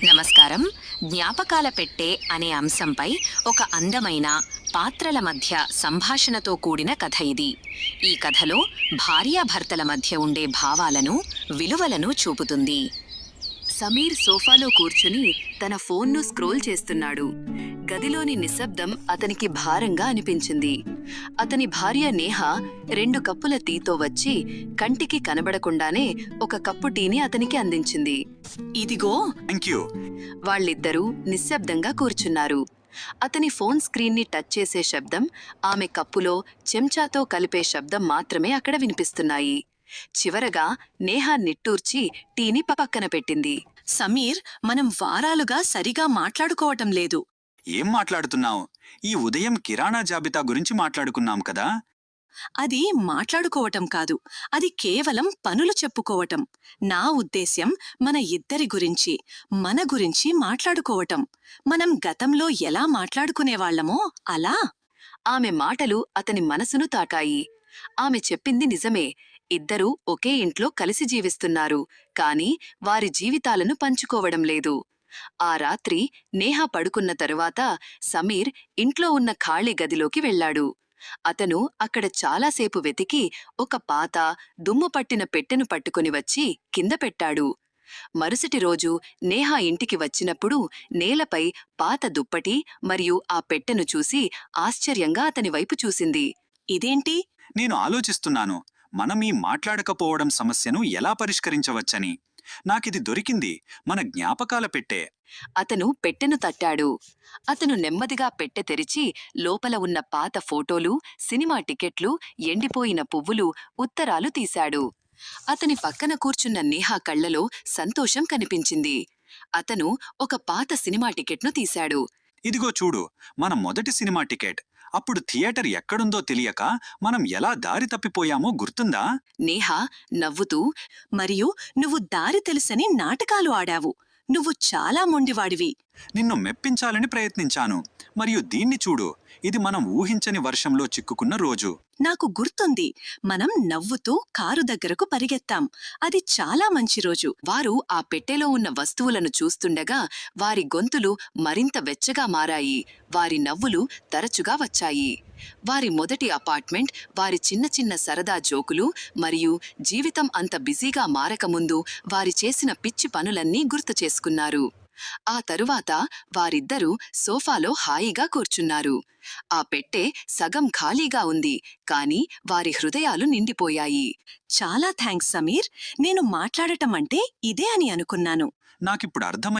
నమస్కారం. జ్ఞాపకాల పెట్టె అనే అంశంపై ఒక అందమైన పాత్రల మధ్య సంభాషణతో కూడిన కథ ఇది. ఈ కథలో భార్యాభర్తల మధ్య ఉండే భావాలను, విలువలను చూపుతుంది. సమీర్ సోఫాలో కూర్చుని తన ఫోన్ను స్క్రోల్ చేస్తున్నాడు. గదిలోని నిశ్శబ్దం అతనికి భారంగా అనిపించింది. అతని భార్య నేహ 2 కప్పుల టీతో వచ్చి కంటికి కనబడకుండానే ఒక కప్పు టీని అతనికి అందించింది. ఇదిగో. థాంక్యూ. వాళ్ళిద్దరూ నిశ్శబ్దంగా కూర్చున్నారు. అతని ఫోన్ స్క్రీన్ని టచ్ చేసే శబ్దం, ఆమె కప్పులో చెంచాతో కలిపే శబ్దం మాత్రమే అక్కడ వినిపిస్తున్నాయి. చివరగా నేహ నిట్టూర్చి టీని పక్కన పెట్టింది. సమీర్, మనం వారాలుగా సరిగా మాట్లాడుకోవటం లేదు. ఏం మాట్లాడుతున్నావు? ఈ ఉదయం కిరాణా జాబితా గురించి మాట్లాడుకున్నాం కదా. అది మాట్లాడుకోవటం కాదు, అది కేవలం పనులు చెప్పుకోవటం. నా ఉద్దేశ్యం మన ఇద్దరి గురించి, మన గురించి మాట్లాడుకోవటం. మనం గతంలో ఎలా మాట్లాడుకునేవాళ్లమో అలా. ఆమె మాటలు అతని మనసును తాకాయి. ఆమె చెప్పింది నిజమే. ఇద్దరూ ఒకే ఇంట్లో కలిసి జీవిస్తున్నారు, కాని వారి జీవితాలను పంచుకోవడం లేదు. ఆ రాత్రి నేహ పడుకున్న తరువాత సమీర్ ఇంట్లో ఉన్న ఖాళీ గదిలోకి వెళ్లాడు. అతను అక్కడ చాలాసేపు వెతికి ఒక పాత, దుమ్ము పట్టిన పెట్టెను పట్టుకుని వచ్చి కింద పెట్టాడు. మరుసటి రోజు నేహ ఇంటికి వచ్చినప్పుడు నేలపై పాత దుప్పటి మరియు ఆ పెట్టెను చూసి ఆశ్చర్యంగా అతని వైపు చూసింది. ఇదేంటి? నేను ఆలోచిస్తున్నాను, మనం ఈ మాట్లాడకపోవడం సమస్యను ఎలా పరిష్కరించవచ్చని. నాకిది దొరికింది, మన జ్ఞాపకాల పెట్టె. అతను పెట్టెను తట్టాడు. అతను నెమ్మదిగా పెట్టె తెరిచి లోపల ఉన్న పాత ఫోటోలు, సినిమా టికెట్లు, ఎండిపోయిన పువ్వులు, ఉత్తరాలు తీశాడు. అతని పక్కన కూర్చున్న నేహ కళ్లలో సంతోషం కనిపించింది. అతను ఒక పాత సినిమా టికెట్ను తీశాడు. ఇదిగో చూడు, మన మొదటి సినిమా టికెట్. అప్పుడు థియేటర్ ఎక్కడుందో తెలియక మనం ఎలా దారి తప్పిపోయామో గుర్తుందా? నేహ నవ్వుతూ, మరియు నువ్వు దారి తెలుసని నాటకాలు ఆడావు. నువ్వు చాలా మొండివాడివి. నిన్ను మెప్పించాలని ప్రయత్నించాను. మరియు దీన్ని చూడు, ఇది మనం ఊహించని వర్షంలో చిక్కుకున్న రోజు. నాకు గుర్తుంది, మనం నవ్వుతూ కారు దగ్గరకు పరిగెత్తాం. అది చాలా మంచి రోజు. వారు ఆ పెట్టెలో ఉన్న వస్తువులను చూస్తుండగా వారి గొంతులు మరింత వెచ్చగా మారాయి. వారి నవ్వులు తరచుగా వచ్చాయి. వారి మొదటి అపార్ట్మెంట్, వారి చిన్న చిన్న సరదా జోకులు మరియు జీవితం అంత బిజీగా మారకముందు వారి చేసిన పిచ్చి పనులన్నీ గుర్తు చేసుకున్నారు. ఆ తరువాత వారిద్దరూ సోఫాలో హాయిగా కూర్చున్నారు. ఆ పెట్టె సగం ఖాళీగా ఉంది, కాని వారి హృదయాలు నిండిపోయాయి. చాలా థాంక్స్ సమీర్, నేను మాట్లాడటం అంటే ఇదే అని అనుకున్నాను. నాకిప్పుడు అర్థమైంది.